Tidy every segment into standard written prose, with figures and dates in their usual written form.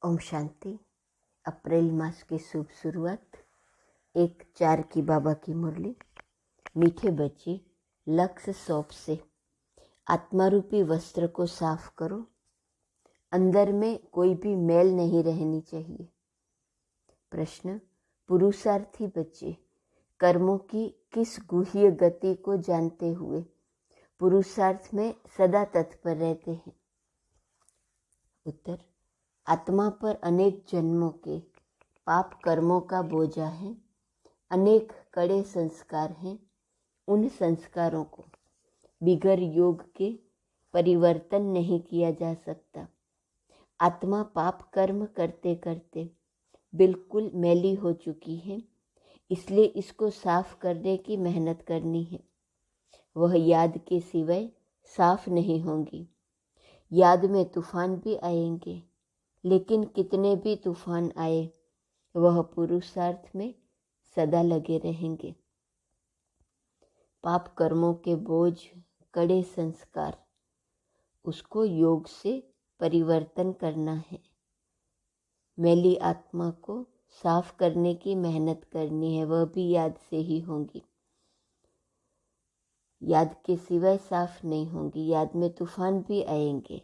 ओम शांति। अप्रैल मास की शुभ शुरुआत 1/4 की बाबा की मुरली। मीठे बच्चे, लक्ष्य सौंप से आत्मारूपी वस्त्र को साफ करो। अंदर में कोई भी मैल नहीं रहनी चाहिए। प्रश्न, पुरुषार्थी बच्चे कर्मों की किस गुह्य गति को जानते हुए पुरुषार्थ में सदा तत्पर रहते हैं? उत्तर, आत्मा पर अनेक जन्मों के पाप कर्मों का बोझा है। अनेक कड़े संस्कार हैं। उन संस्कारों को बिगर योग के परिवर्तन नहीं किया जा सकता। आत्मा पाप कर्म करते करते बिल्कुल मैली हो चुकी है, इसलिए इसको साफ करने की मेहनत करनी है। वह याद के सिवाय साफ नहीं होंगी। याद में तूफान भी आएंगे, लेकिन कितने भी तूफान आए वह पुरुषार्थ में सदा लगे रहेंगे। पाप कर्मों के बोझ, कड़े संस्कार, उसको योग से परिवर्तन करना है। मैली आत्मा को साफ करने की मेहनत करनी है, वह भी याद से ही होंगी। याद के सिवाय साफ नहीं होंगी। याद में तूफान भी आएंगे,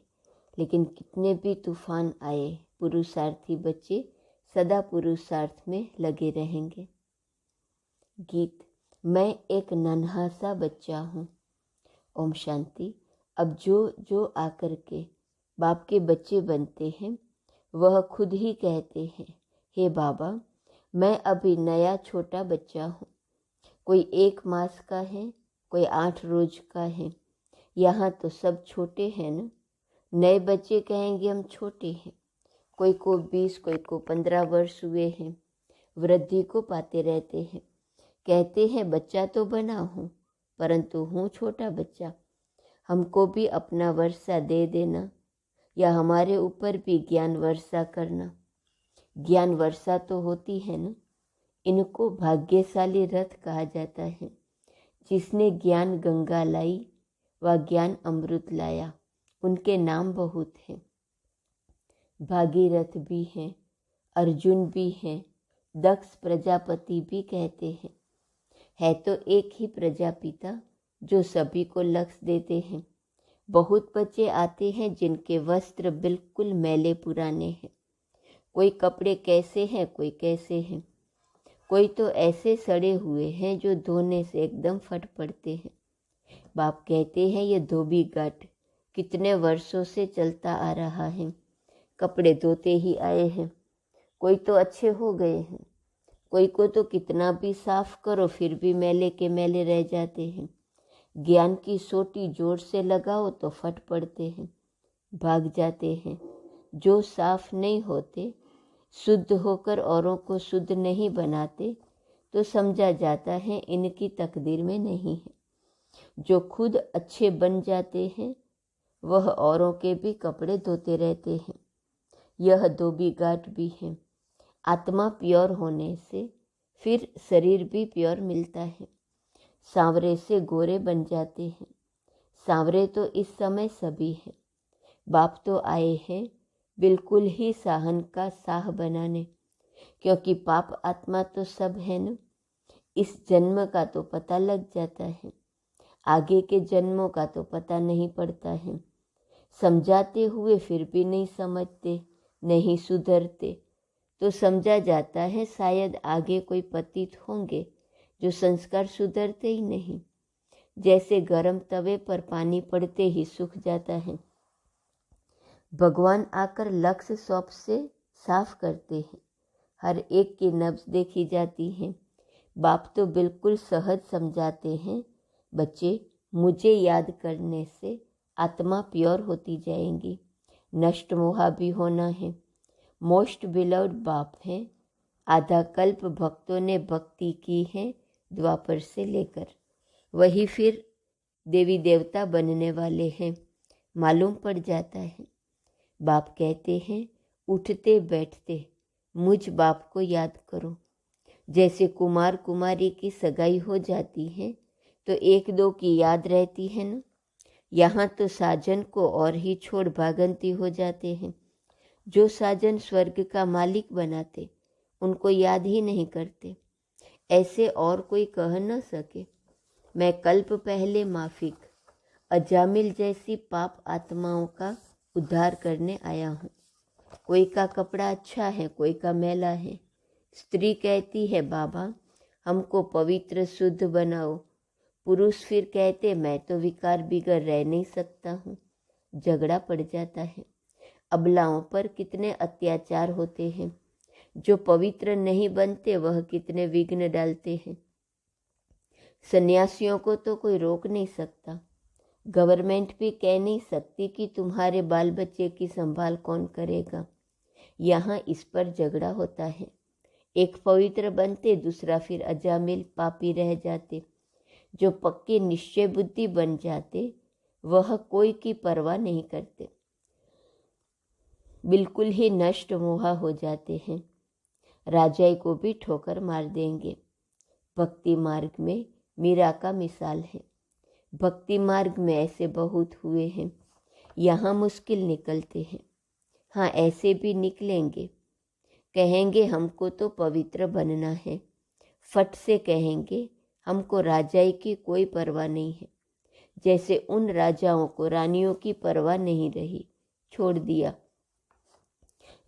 लेकिन कितने भी तूफान आए पुरुषार्थी बच्चे सदा पुरुषार्थ में लगे रहेंगे। गीत, मैं एक नन्हा सा बच्चा हूँ। ओम शांति। अब जो आकर के बाप के बच्चे बनते हैं वह खुद ही कहते हैं, हे बाबा, मैं अभी नया छोटा बच्चा हूँ। कोई 1 मास का है, कोई 8 रोज का है। यहाँ तो सब छोटे हैं न। नए बच्चे कहेंगे हम छोटे हैं। कोई को 20, कोई को 15 वर्ष हुए हैं। वृद्धि को पाते रहते हैं। कहते हैं बच्चा तो बना हूँ, परंतु हूँ छोटा बच्चा। हमको भी अपना वर्षा दे देना, या हमारे ऊपर भी ज्ञान वर्षा करना। ज्ञान वर्षा तो होती है न। इनको भाग्यशाली रथ कहा जाता है। जिसने ज्ञान गंगा लाई व ज्ञान अमृत लाया, उनके नाम बहुत हैं। भागीरथ भी हैं, अर्जुन भी हैं, दक्ष प्रजापति भी कहते हैं। है तो एक ही प्रजापिता जो सभी को लक्ष्य देते हैं। बहुत बच्चे आते हैं जिनके वस्त्र बिल्कुल मैले पुराने हैं। कोई कपड़े कैसे हैं, कोई कैसे हैं। कोई तो ऐसे सड़े हुए हैं जो धोने से एकदम फट पड़ते हैं। बाप कहते हैं ये धोबी घाट कितने वर्षों से चलता आ रहा है। कपड़े धोते ही आए हैं। कोई तो अच्छे हो गए हैं, कोई को तो कितना भी साफ करो फिर भी मैले के मैले रह जाते हैं। ज्ञान की सोटी जोर से लगाओ तो फट पड़ते हैं, भाग जाते हैं। जो साफ नहीं होते, शुद्ध होकर औरों को शुद्ध नहीं बनाते, तो समझा जाता है इनकी तकदीर में नहीं है। जो खुद अच्छे बन जाते हैं वह औरों के भी कपड़े धोते रहते हैं। यह धोबी घाट भी है। आत्मा प्योर होने से फिर शरीर भी प्योर मिलता है। सांवरे से गोरे बन जाते हैं। सांवरे तो इस समय सभी हैं। बाप तो आए हैं बिल्कुल ही साहन का साह बनाने, क्योंकि पाप आत्मा तो सब है न। इस जन्म का तो पता लग जाता है, आगे के जन्मों का तो पता नहीं पड़ता है। समझाते हुए फिर भी नहीं समझते, नहीं सुधरते, तो समझा जाता है शायद आगे कोई पतित होंगे जो संस्कार सुधरते ही नहीं। जैसे गर्म तवे पर पानी पड़ते ही सूख जाता है। भगवान आकर लक्ष्य सौंप से साफ करते हैं। हर एक की नब्ज देखी जाती है। बाप तो बिल्कुल सहज समझाते हैं, बच्चे मुझे याद करने से आत्मा प्योर होती जाएंगी। नष्ट मोहा भी होना है। मोस्ट बिलव्ड बाप हैं। आधा कल्प भक्तों ने भक्ति की है द्वापर से लेकर। वही फिर देवी देवता बनने वाले हैं, मालूम पड़ जाता है। बाप कहते हैं उठते बैठते मुझ बाप को याद करो। जैसे कुमार कुमारी की सगाई हो जाती है तो 1-2 की याद रहती है न। यहाँ तो साजन को और ही छोड़ भागंती हो जाते हैं। जो साजन स्वर्ग का मालिक बनाते उनको याद ही नहीं करते। ऐसे और कोई कह न सके। मैं कल्प पहले माफिक अजामिल जैसी पाप आत्माओं का उद्धार करने आया हूँ। कोई का कपड़ा अच्छा है, कोई का मैला है। स्त्री कहती है बाबा हमको पवित्र शुद्ध बनाओ। पुरुष फिर कहते मैं तो विकार बिगर रह नहीं सकता हूँ। झगड़ा पड़ जाता है। अबलाओं पर कितने अत्याचार होते हैं। जो पवित्र नहीं बनते वह कितने विघ्न डालते हैं। सन्यासियों को तो कोई रोक नहीं सकता। गवर्नमेंट भी कह नहीं सकती कि तुम्हारे बाल बच्चे की संभाल कौन करेगा। यहाँ इस पर झगड़ा होता है। एक पवित्र बनते, दूसरा फिर अजामिल पापी रह जाते। जो पक्के निश्चय बुद्धि बन जाते वह कोई की परवाह नहीं करते, बिल्कुल ही नष्ट मोहा हो जाते हैं। राजाई को भी ठोकर मार देंगे। भक्ति मार्ग में मीरा का मिसाल है। भक्ति मार्ग में ऐसे बहुत हुए हैं। यहाँ मुश्किल निकलते हैं। हाँ, ऐसे भी निकलेंगे। कहेंगे हमको तो पवित्र बनना है। फट से कहेंगे हमको राजाई की कोई परवाह नहीं है। जैसे उन राजाओं को रानियों की परवाह नहीं रही, छोड़ दिया।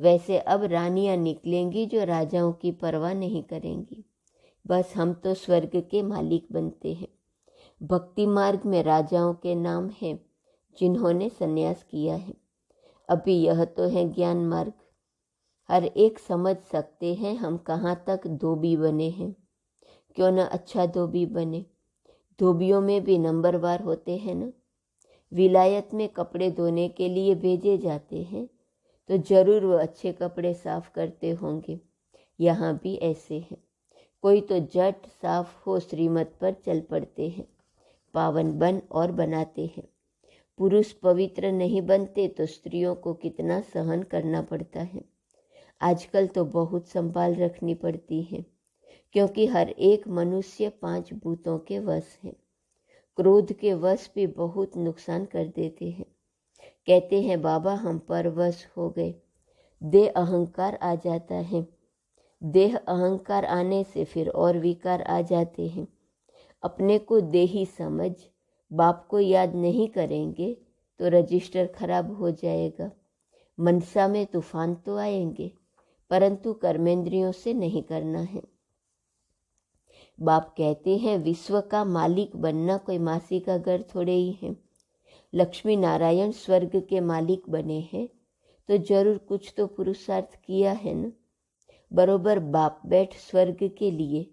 वैसे अब रानियां निकलेंगी जो राजाओं की परवाह नहीं करेंगी। बस हम तो स्वर्ग के मालिक बनते हैं। भक्ति मार्ग में राजाओं के नाम हैं जिन्होंने संन्यास किया है। अभी यह तो है ज्ञान मार्ग। हर एक समझ सकते हैं हम कहाँ तक धोबी बने हैं। क्यों न अच्छा धोबी बने। धोबियों में भी नंबरवार होते हैं न। विलायत में कपड़े धोने के लिए भेजे जाते हैं तो जरूर वो अच्छे कपड़े साफ करते होंगे। यहाँ भी ऐसे हैं। कोई तो जट साफ हो श्रीमत पर चल पड़ते हैं, पावन बन और बनाते हैं। पुरुष पवित्र नहीं बनते तो स्त्रियों को कितना सहन करना पड़ता है। आजकल तो बहुत संभाल रखनी पड़ती है, क्योंकि हर एक मनुष्य 5 भूतों के वश है। क्रोध के वश भी बहुत नुकसान कर देते हैं। कहते हैं बाबा हम पर वश हो गए। देह अहंकार आ जाता है। देह अहंकार आने से फिर और विकार आ जाते हैं। अपने को देही समझ बाप को याद नहीं करेंगे तो रजिस्टर खराब हो जाएगा। मनसा में तूफान तो आएंगे, परंतु कर्मेंद्रियों से नहीं करना है। बाप कहते हैं विश्व का मालिक बनना कोई मासी का घर थोड़े ही है। लक्ष्मी नारायण स्वर्ग के मालिक बने हैं तो जरूर कुछ तो पुरुषार्थ किया है न। बरोबर बाप बैठ स्वर्ग के लिए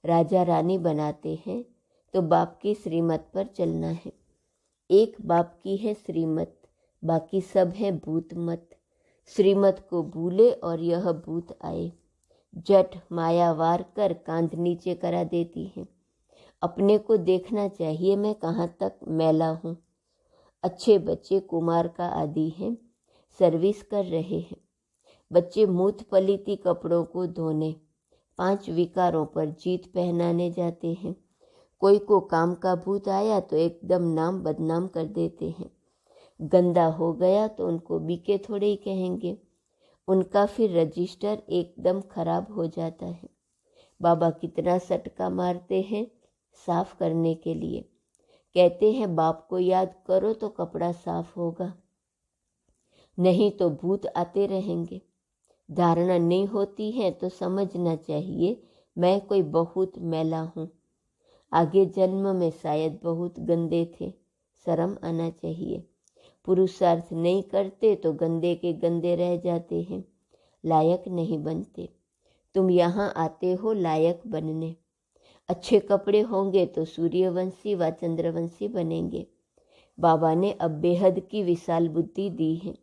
राजा रानी बनाते हैं तो बाप की श्रीमत पर चलना है। एक बाप की है श्रीमत, बाकी सब है भूत मत। श्रीमत को भूले और यह भूत आए। जट माया वार कर कांध नीचे करा देती है। अपने को देखना चाहिए मैं कहाँ तक मैला हूँ। अच्छे बच्चे कुमार का आदि हैं, सर्विस कर रहे हैं। बच्चे मूत पलीती कपड़ों को धोने 5 विकारों पर जीत पहनाने जाते हैं। कोई को काम का भूत आया तो एकदम नाम बदनाम कर देते हैं। गंदा हो गया तो उनको बीके थोड़े ही कहेंगे। उनका फिर रजिस्टर एकदम खराब हो जाता है। बाबा कितना सटका मारते हैं साफ करने के लिए। कहते हैं बाप को याद करो तो कपड़ा साफ होगा, नहीं तो भूत आते रहेंगे। धारणा नहीं होती है तो समझना चाहिए मैं कोई बहुत मैला हूँ। आगे जन्म में शायद बहुत गंदे थे, शर्म आना चाहिए। पुरुषार्थ नहीं करते तो गंदे के गंदे रह जाते हैं, लायक नहीं बनते। तुम यहाँ आते हो लायक बनने। अच्छे कपड़े होंगे तो सूर्यवंशी व चंद्रवंशी बनेंगे। बाबा ने अब बेहद की विशाल बुद्धि दी है।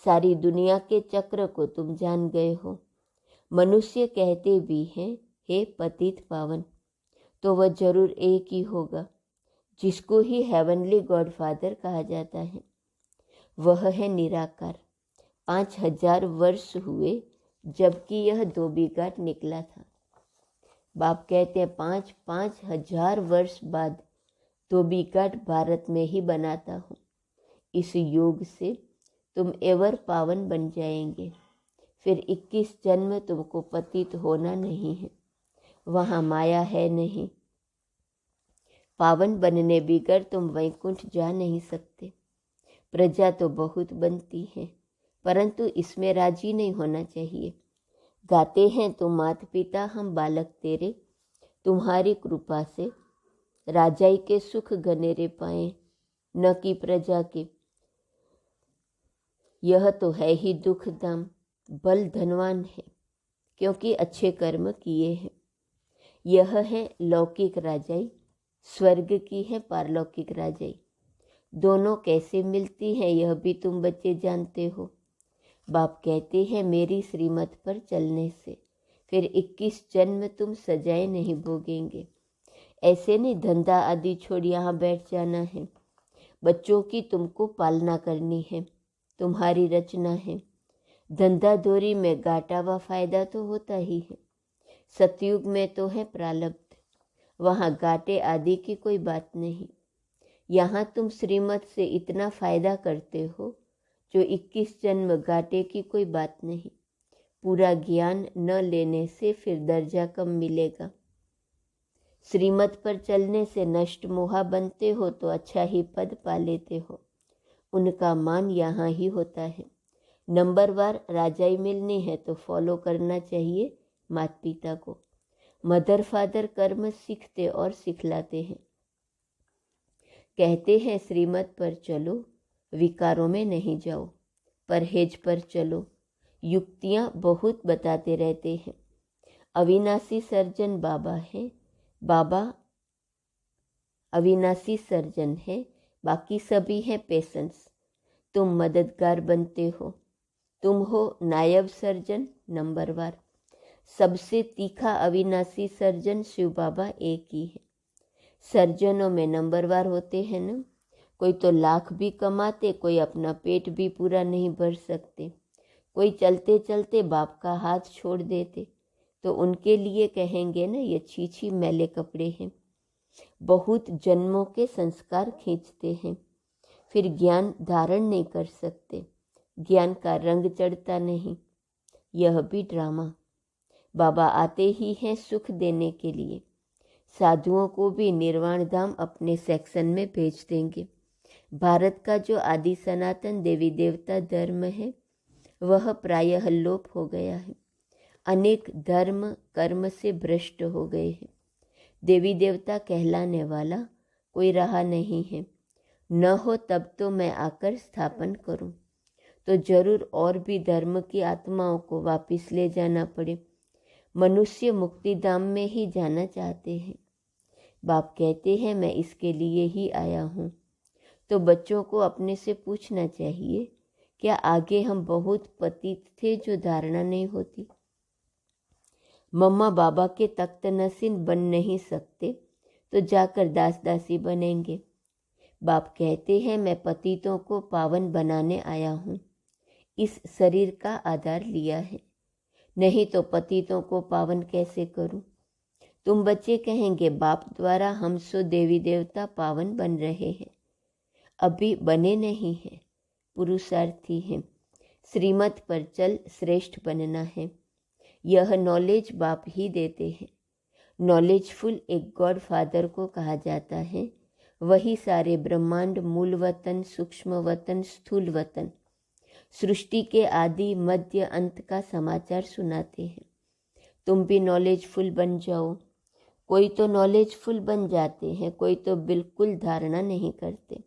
सारी दुनिया के चक्र को तुम जान गए हो। मनुष्य कहते भी हैं हे पतित पावन, तो वह जरूर एक ही होगा जिसको ही हेवनली गॉडफादर कहा जाता है। वह है निराकार। 5000 वर्ष हुए जबकि यह धोबीघाट निकला था। बाप कहते हैं 5,000 वर्ष बाद धोबीघाट भारत में ही बनाता हूँ। इस योग से तुम एवर पावन बन जाएंगे। फिर 21 जन्म तुमको पतित होना नहीं है, वहाँ माया है नहीं। पावन बनने बिगर तुम वैकुंठ जा नहीं सकते। प्रजा तो बहुत बनती है, परंतु इसमें राजी नहीं होना चाहिए। गाते हैं तुम माता पिता हम बालक तेरे, तुम्हारी कृपा से राजाई के सुख घनेरे पाए, न कि प्रजा के। यह तो है ही दुख दाम, बल धनवान है क्योंकि अच्छे कर्म किए हैं। यह है लौकिक राजाई, स्वर्ग की है पारलौकिक राजाई। दोनों कैसे मिलती हैं यह भी तुम बच्चे जानते हो। बाप कहते हैं मेरी श्रीमत पर चलने से फिर 21 जन्म तुम सजाए नहीं भोगेंगे। ऐसे नहीं धंधा आदि छोड़ यहाँ बैठ जाना है। बच्चों की तुमको पालना करनी है, तुम्हारी रचना है। धंधा धोरी में घाटा व फायदा तो होता ही है। सतयुग में तो है प्रारब्ध, वहाँ घाटे आदि की कोई बात नहीं। यहाँ तुम श्रीमत से इतना फायदा करते हो जो 21 जन्म घाटे की कोई बात नहीं। पूरा ज्ञान न लेने से फिर दर्जा कम मिलेगा। श्रीमत पर चलने से नष्ट मोहा बनते हो तो अच्छा ही पद पा लेते हो। उनका मान यहाँ ही होता है। नंबरवार राजाई मिलनी है तो फॉलो करना चाहिए माता पिता को। मदर फादर कर्म सीखते और सिखलाते हैं। कहते हैं श्रीमत पर चलो, विकारों में नहीं जाओ, परहेज पर चलो। युक्तियाँ बहुत बताते रहते हैं। अविनाशी सर्जन बाबा है, बाबा अविनाशी सर्जन है, बाकी सभी है पेशेंस। तुम मददगार बनते हो, तुम हो नायब सर्जन नंबरवार। सबसे तीखा अविनाशी सर्जन शिव बाबा एक ही है। सर्जनों में नंबरवार होते हैं ना। कोई तो लाख भी कमाते, कोई अपना पेट भी पूरा नहीं भर सकते, कोई चलते चलते बाप का हाथ छोड़ देते, तो उनके लिए कहेंगे ना ये छी मैले कपड़े हैं। बहुत जन्मों के संस्कार खींचते हैं, फिर ज्ञान धारण नहीं कर सकते, ज्ञान का रंग चढ़ता नहीं। यह भी ड्रामा। बाबा आते ही हैं सुख देने के लिए। साधुओं को भी निर्वाण धाम अपने सेक्शन में भेज देंगे। भारत का जो आदि सनातन देवी देवता धर्म है वह प्रायः लोप हो गया है। अनेक धर्म कर्म से भ्रष्ट हो गए हैं। देवी देवता कहलाने वाला कोई रहा नहीं है। न हो तब तो मैं आकर स्थापन करूं, तो जरूर और भी धर्म की आत्माओं को वापिस ले जाना पड़े। मनुष्य मुक्ति धाम में ही जाना चाहते हैं। बाप कहते हैं मैं इसके लिए ही आया हूँ। तो बच्चों को अपने से पूछना चाहिए, क्या आगे हम बहुत पतित थे जो धारणा नहीं होती। मम्मा बाबा के तख्त नसीन बन नहीं सकते तो जाकर दास दासी बनेंगे। बाप कहते हैं मैं पतितों को पावन बनाने आया हूँ। इस शरीर का आधार लिया है, नहीं तो पतितों को पावन कैसे करूं। तुम बच्चे कहेंगे बाप द्वारा हम सो देवी देवता पावन बन रहे हैं। अभी बने नहीं हैं, पुरुषार्थी हैं। श्रीमत पर चल श्रेष्ठ बनना है। यह नॉलेज बाप ही देते हैं। नॉलेजफुल एक गॉड फादर को कहा जाता है। वही सारे ब्रह्मांड मूल वतन, सूक्ष्म वतन, स्थूल वतन, सृष्टि के आदि मध्य अंत का समाचार सुनाते हैं। तुम भी नॉलेजफुल बन जाओ। कोई तो नॉलेजफुल बन जाते हैं, कोई तो बिल्कुल धारणा नहीं करते।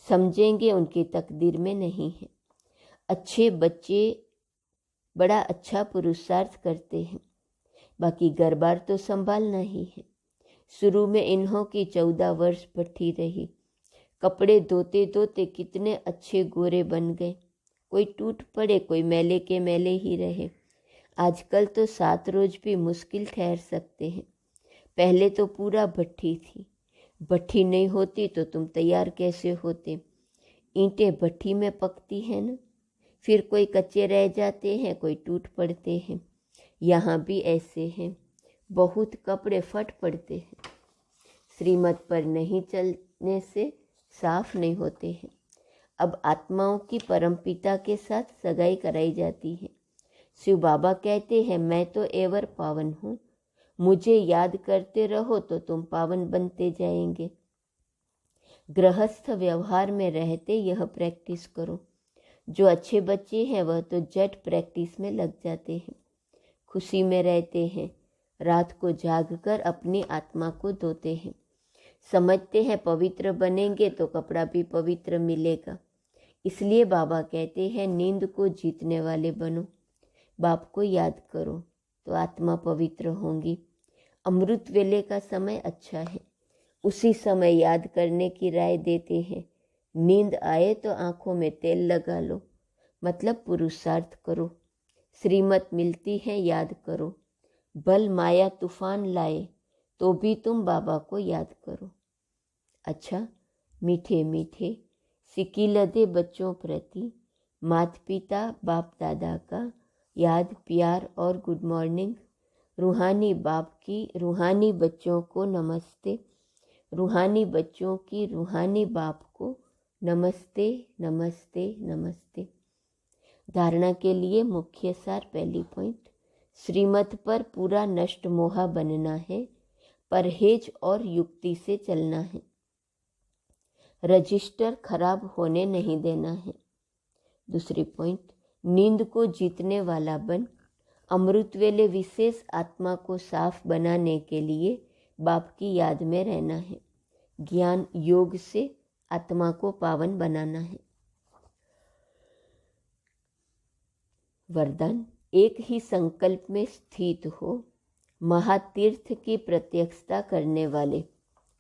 समझेंगे उनकी तकदीर में नहीं है। अच्छे बच्चे बड़ा अच्छा पुरुषार्थ करते हैं, बाकी घर बार तो संभालना ही है। शुरू में इन्हों की 14 वर्ष भट्ठी रही। कपड़े धोते धोते कितने अच्छे गोरे बन गए। कोई टूट पड़े, कोई मैले के मैले ही रहे। आजकल तो 7 रोज भी मुश्किल ठहर सकते हैं। पहले तो पूरा भट्ठी थी। भट्ठी नहीं होती तो तुम तैयार कैसे होते। ईंटें भट्ठी में पकती हैं ना, फिर कोई कच्चे रह जाते हैं, कोई टूट पड़ते हैं। यहाँ भी ऐसे हैं, बहुत कपड़े फट पड़ते हैं। श्रीमत पर नहीं चलने से साफ नहीं होते हैं। अब आत्माओं की परमपिता के साथ सगाई कराई जाती है। शिव बाबा कहते हैं, मैं तो एवर पावन हूँ, मुझे याद करते रहो तो तुम पावन बनते जाएंगे। गृहस्थ व्यवहार में रहते यह प्रैक्टिस करो। जो अच्छे बच्चे हैं वह तो झट प्रैक्टिस में लग जाते हैं, खुशी में रहते हैं, रात को जागकर अपनी आत्मा को धोते हैं, समझते हैं पवित्र बनेंगे तो कपड़ा भी पवित्र मिलेगा। इसलिए बाबा कहते हैं, नींद को जीतने वाले बनो, बाप को याद करो तो आत्मा पवित्र होंगी। अमृत वेले का समय अच्छा है, उसी समय याद करने की राय देते हैं। नींद आए तो आंखों में तेल लगा लो, मतलब पुरुषार्थ करो। श्रीमत मिलती है, याद करो। बल माया तूफान लाए तो भी तुम बाबा को याद करो। अच्छा, मीठे मीठे सिकीलदे बच्चों प्रति माता पिता बाप दादा का याद, प्यार और गुड मॉर्निंग। रूहानी बाप की रूहानी बच्चों को नमस्ते, रूहानी बच्चों की रूहानी बाप को नमस्ते नमस्ते नमस्ते। धारणा के लिए मुख्य सार। पहली पॉइंट, श्रीमत पर पूरा नष्ट मोहा बनना है, परहेज और युक्ति से चलना है, रजिस्टर खराब होने नहीं देना है। दूसरी पॉइंट, नींद को जीतने वाला बन। अमृत वेले विशेष आत्मा को साफ बनाने के लिए बाप की याद में रहना है। ज्ञान योग से आत्मा को पावन बनाना है। वरदान, एक ही संकल्प में स्थित हो, महातीर्थ की प्रत्यक्षता करने वाले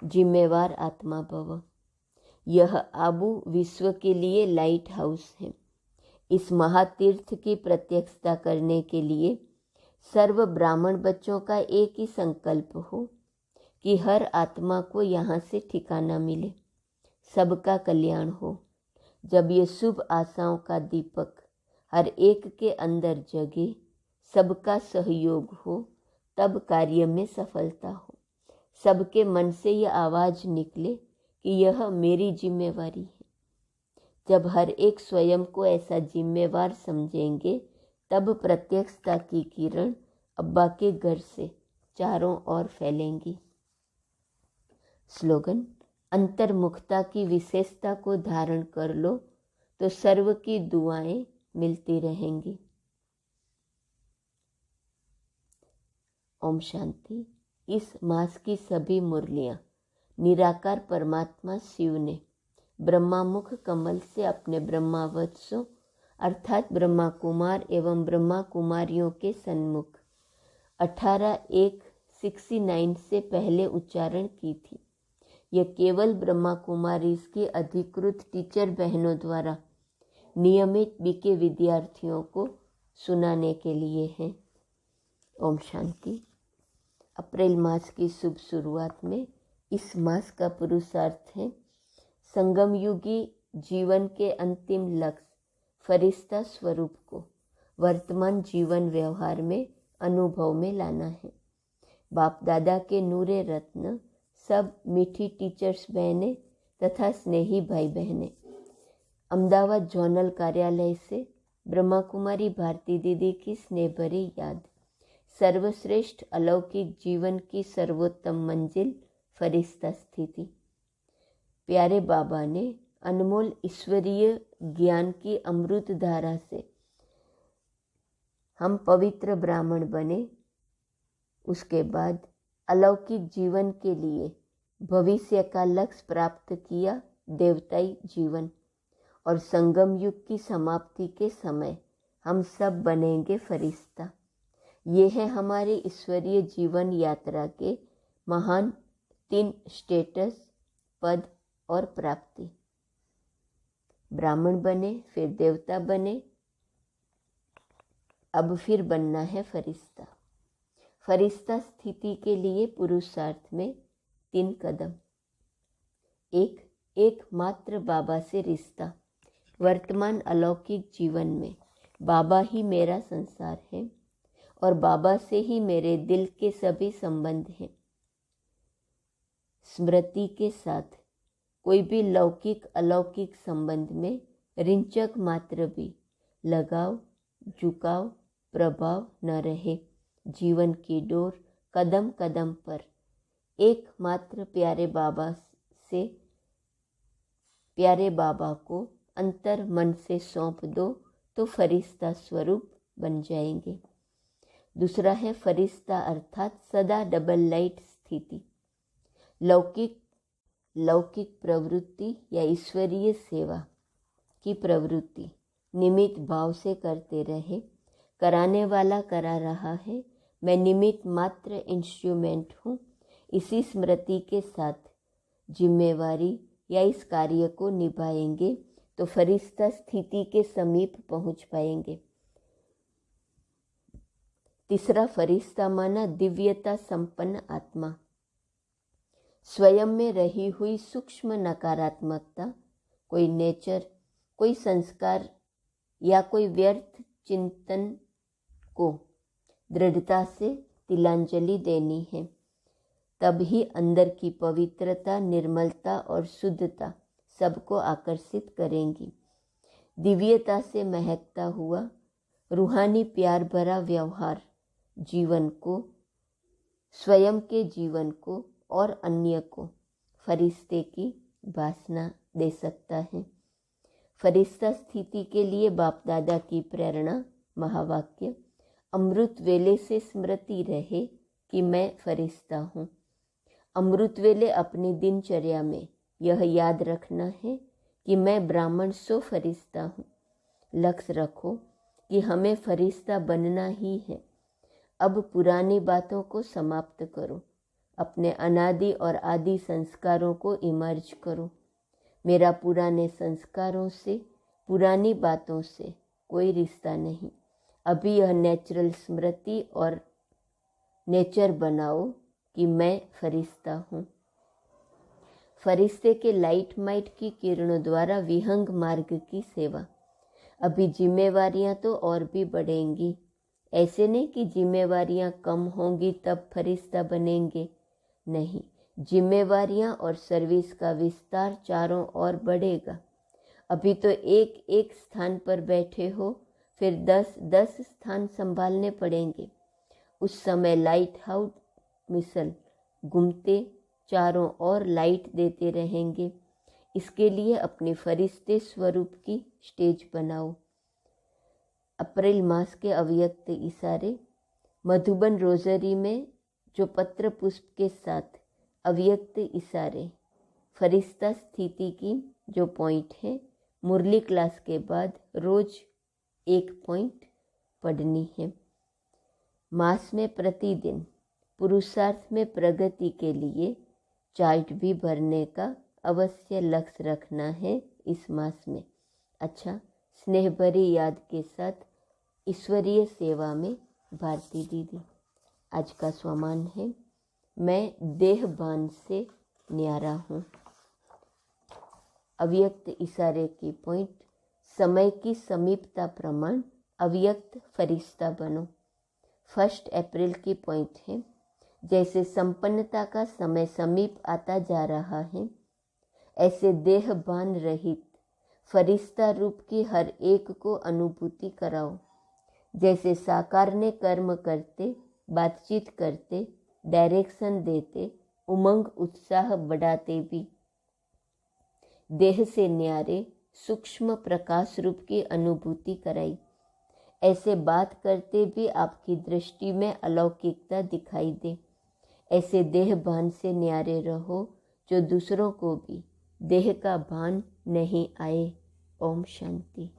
जिम्मेवार आत्मा भव। यह आबू विश्व के लिए लाइट हाउस है। इस महातीर्थ की प्रत्यक्षता करने के लिए सर्व ब्राह्मण बच्चों का एक ही संकल्प हो कि हर आत्मा को यहाँ से ठिकाना मिले, सबका कल्याण हो। जब ये शुभ आशाओं का दीपक हर एक के अंदर जगे, सबका सहयोग हो, तब कार्य में सफलता हो। सबके मन से यह आवाज़ निकले कि यह मेरी जिम्मेवारी है। जब हर एक स्वयं को ऐसा जिम्मेवार समझेंगे, तब प्रत्यक्षता की किरण अब्बा के घर से चारों ओर फैलेंगी। स्लोगन, अंतर्मुखता की विशेषता को धारण कर लो तो सर्व की दुआएं मिलती रहेंगी। ओम शांति। इस मास की सभी मुरलियां निराकार परमात्मा शिव ने ब्रह्मा मुख कमल से अपने ब्रह्मा वत्सों अर्थात ब्रह्मा कुमार एवं ब्रह्मा कुमारियों के सन्मुख 18/1/69 से पहले उच्चारण की थी। यह केवल ब्रह्मा कुमारी की अधिकृत टीचर बहनों द्वारा नियमित बीके विद्यार्थियों को सुनाने के लिए है। ओम शांति। अप्रैल मास की शुभ शुरुआत में इस मास का पुरुषार्थ है संगम युगी जीवन के अंतिम लक्ष्य फरिश्ता स्वरूप को वर्तमान जीवन व्यवहार में अनुभव में लाना है। बाप दादा के नूरे रत्न सब मीठी टीचर्स बहनें तथा स्नेही भाई बहनें, अहमदाबाद जोनल कार्यालय से ब्रह्मा कुमारी भारती दीदी की स्नेह भरी याद। सर्वश्रेष्ठ अलौकिक जीवन की सर्वोत्तम मंजिल फरिश्ता स्थिति। प्यारे बाबा ने अनमोल ईश्वरीय ज्ञान की अमृत धारा से हम पवित्र ब्राह्मण बने। उसके बाद अलौकिक जीवन के लिए भविष्य का लक्ष्य प्राप्त किया, देवताई जीवन। और संगम युग की समाप्ति के समय हम सब बनेंगे फरिश्ता। ये है हमारी ईश्वरीय जीवन यात्रा के महान 3 स्टेटस, पद और प्राप्ति। ब्राह्मण बने, फिर देवता बने, अब फिर बनना है फरिश्ता। फरिश्ता स्थिति के लिए पुरुषार्थ में 3 कदम। एक मात्र बाबा से रिश्ता। वर्तमान अलौकिक जीवन में बाबा ही मेरा संसार है और बाबा से ही मेरे दिल के सभी संबंध हैं। स्मृति के साथ कोई भी लौकिक अलौकिक संबंध में रिंचक मात्र भी लगाव, झुकाव, प्रभाव न रहे। जीवन की डोर कदम कदम पर एकमात्र प्यारे बाबा को अंतर मन से सौंप दो तो फरिश्ता स्वरूप बन जाएंगे। दूसरा है फरिश्ता अर्थात सदा डबल लाइट स्थिति। लौकिक प्रवृत्ति या ईश्वरीय सेवा की प्रवृत्ति निमित्त भाव से करते रहे। कराने वाला करा रहा है, मैं निमित्त मात्र इंस्ट्रूमेंट हूँ। इसी स्मृति के साथ जिम्मेवारी या इस कार्य को निभाएंगे तो फरिश्ता स्थिति के समीप पहुँच पाएंगे। तीसरा फरिश्ता माना दिव्यता संपन्न आत्मा। स्वयं में रही हुई सूक्ष्म नकारात्मकता, कोई नेचर, कोई संस्कार या कोई व्यर्थ चिंतन को दृढ़ता से तिलांजलि देनी है। तब ही अंदर की पवित्रता, निर्मलता और शुद्धता सबको आकर्षित करेंगी। दिव्यता से महकता हुआ रूहानी प्यार भरा व्यवहार जीवन को, स्वयं के जीवन को और अन्य को फरिश्ते की वासना दे सकता है। फरिश्ता स्थिति के लिए बाप दादा की प्रेरणा महावाक्य अमृत वेले से स्मृति रहे कि मैं फरिश्ता हूँ। अमृत वेले अपनी दिनचर्या में यह याद रखना है कि मैं ब्राह्मण सो फरिश्ता हूँ। लक्ष्य रखो कि हमें फरिश्ता बनना ही है। अब पुरानी बातों को समाप्त करो, अपने अनादि और आदि संस्कारों को इमर्ज करो। मेरा पुराने संस्कारों से, पुरानी बातों से कोई रिश्ता नहीं। अभी यह नेचुरल स्मृति और नेचर बनाओ कि मैं फरिश्ता हूँ। फरिश्ते के लाइट माइट की किरणों द्वारा विहंग मार्ग की सेवा। अभी जिम्मेवारियाँ तो और भी बढ़ेंगी। ऐसे नहीं कि जिम्मेवारियाँ कम होंगी तब फरिश्ता बनेंगे, नहीं, जिम्मेवारियाँ और सर्विस का विस्तार चारों ओर बढ़ेगा। अभी तो एक एक स्थान पर बैठे हो, फिर 10 स्थान संभालने पड़ेंगे। उस समय लाइट हाउस मिसल घूमते चारों ओर लाइट देते रहेंगे। इसके लिए अपने फरिश्ते स्वरूप की स्टेज बनाओ। अप्रैल मास के अव्यक्त इशारे मधुबन रोजरी में जो पत्र पुष्प के साथ अव्यक्त इशारे फरिश्ता स्थिति की जो पॉइंट है, मुरली क्लास के बाद रोज एक पॉइंट पढ़नी है। मास में प्रतिदिन पुरुषार्थ में प्रगति के लिए चार्ट भी भरने का अवश्य लक्ष्य रखना है इस मास में। अच्छा, स्नेह भरी याद के साथ ईश्वरीय सेवा में भारती दीदी। आज का स्वमान है, मैं देहभान से न्यारा हूँ। अव्यक्त इशारे की पॉइंट, समय की समीपता प्रमाण अव्यक्त फरिश्ता बनो। 1 अप्रैल की पॉइंट है, जैसे संपन्नता का समय समीप आता जा रहा है, ऐसे देहभान रहित फरिश्ता रूप की हर एक को अनुभूति कराओ। जैसे साकार ने कर्म करते, बातचीत करते, डायरेक्शन देते, उमंग उत्साह बढ़ाते भी देह से न्यारे सूक्ष्म प्रकाश रूप की अनुभूति कराई। ऐसे बात करते भी आपकी दृष्टि में अलौकिकता दिखाई दे। ऐसे देह भान से न्यारे रहो जो दूसरों को भी देह का भान नहीं आए। ओम शांति।